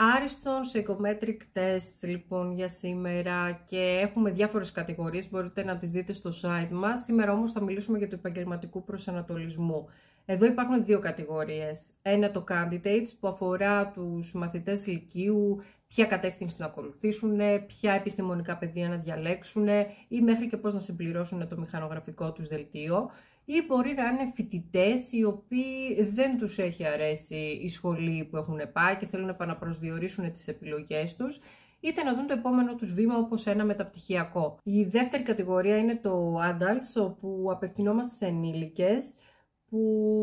Άριστον Psychometric Tests λοιπόν για σήμερα και έχουμε διάφορες κατηγορίες, μπορείτε να τις δείτε στο site μας. Σήμερα όμως θα μιλήσουμε για το επαγγελματικό προσανατολισμό. Εδώ υπάρχουν δύο κατηγορίες. Ένα το Candidates που αφορά τους μαθητές λυκείου, ποια κατεύθυνση να ακολουθήσουν, ποια επιστημονικά πεδία να διαλέξουν ή μέχρι και πώς να συμπληρώσουν το μηχανογραφικό τους δελτίο. Ή μπορεί να είναι φοιτητές οι οποίοι δεν τους έχει αρέσει η σχολή που έχουν πάει και θέλουν να επαναπροσδιορίσουν τις επιλογές τους, είτε να δουν το επόμενο τους βήμα όπως ένα μεταπτυχιακό. Η δεύτερη κατηγορία είναι το Adults, όπου απευθυνόμαστε σε ενήλικες που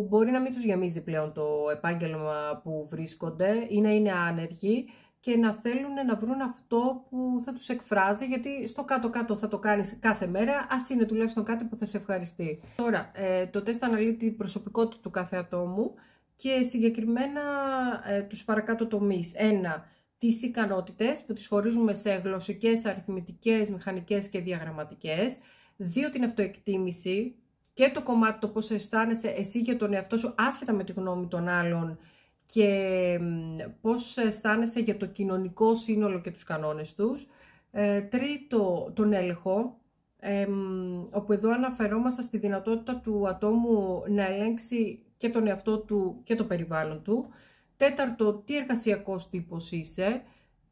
μπορεί να μην τους γεμίζει πλέον το επάγγελμα που βρίσκονται ή να είναι άνεργοι και να θέλουν να βρουν αυτό που θα τους εκφράζει, γιατί στο κάτω-κάτω θα το κάνεις κάθε μέρα, ας είναι τουλάχιστον κάτι που θα σε ευχαριστεί. Τώρα, το τεστ αναλύει την προσωπικότητα του κάθε ατόμου και συγκεκριμένα τους παρακάτω τομείς. Ένα, τις ικανότητες που τις χωρίζουμε σε γλωσσικές, αριθμητικές, μηχανικές και διαγραμματικές. Δύο, την αυτοεκτίμηση και το κομμάτι το πώς αισθάνεσαι εσύ για τον εαυτό σου άσχετα με τη γνώμη των άλλων και πώς αισθάνεσαι για το κοινωνικό σύνολο και τους κανόνες τους. Τρίτο, τον έλεγχο, όπου εδώ αναφερόμαστε στη δυνατότητα του ατόμου να ελέγξει και τον εαυτό του και το περιβάλλον του. Τέταρτο, τι εργασιακός τύπος είσαι,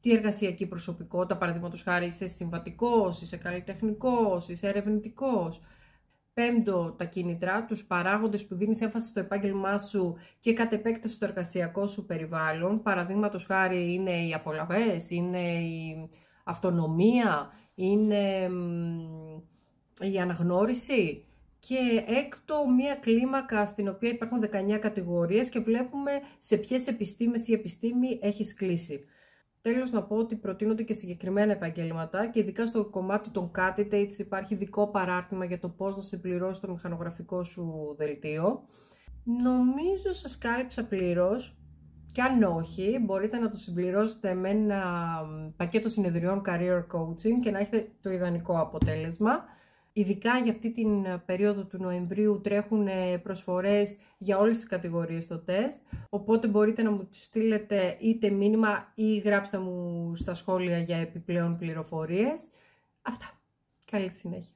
τι εργασιακή προσωπικότητα, παραδείγματος χάρη είσαι συμβατικός, είσαι καλλιτεχνικός, είσαι ερευνητικός. Πέμπτο, τα κίνητρα, τους παράγοντες που δίνεις έμφαση στο επάγγελμά σου και κατ' επέκταση στο εργασιακό σου περιβάλλον. Παραδείγματος χάρη είναι οι απολαβές, είναι η αυτονομία, είναι η αναγνώριση. Και έκτο, μία κλίμακα στην οποία υπάρχουν 19 κατηγορίες και βλέπουμε σε ποιες επιστήμες η επιστήμη έχεις κλείσει. Τέλος, να πω ότι προτείνονται και συγκεκριμένα επαγγέλματα και ειδικά στο κομμάτι των candidates υπάρχει ειδικό παράρτημα για το πώς να συμπληρώσει το μηχανογραφικό σου δελτίο. Νομίζω σας κάλυψα πλήρως και αν όχι μπορείτε να το συμπληρώσετε με ένα πακέτο συνεδριών career coaching και να έχετε το ιδανικό αποτέλεσμα. Ειδικά για αυτή την περίοδο του Νοεμβρίου τρέχουν προσφορές για όλες τις κατηγορίες στο τεστ, οπότε μπορείτε να μου στείλετε είτε μήνυμα ή γράψτε μου στα σχόλια για επιπλέον πληροφορίες. Αυτά. Καλή συνέχεια.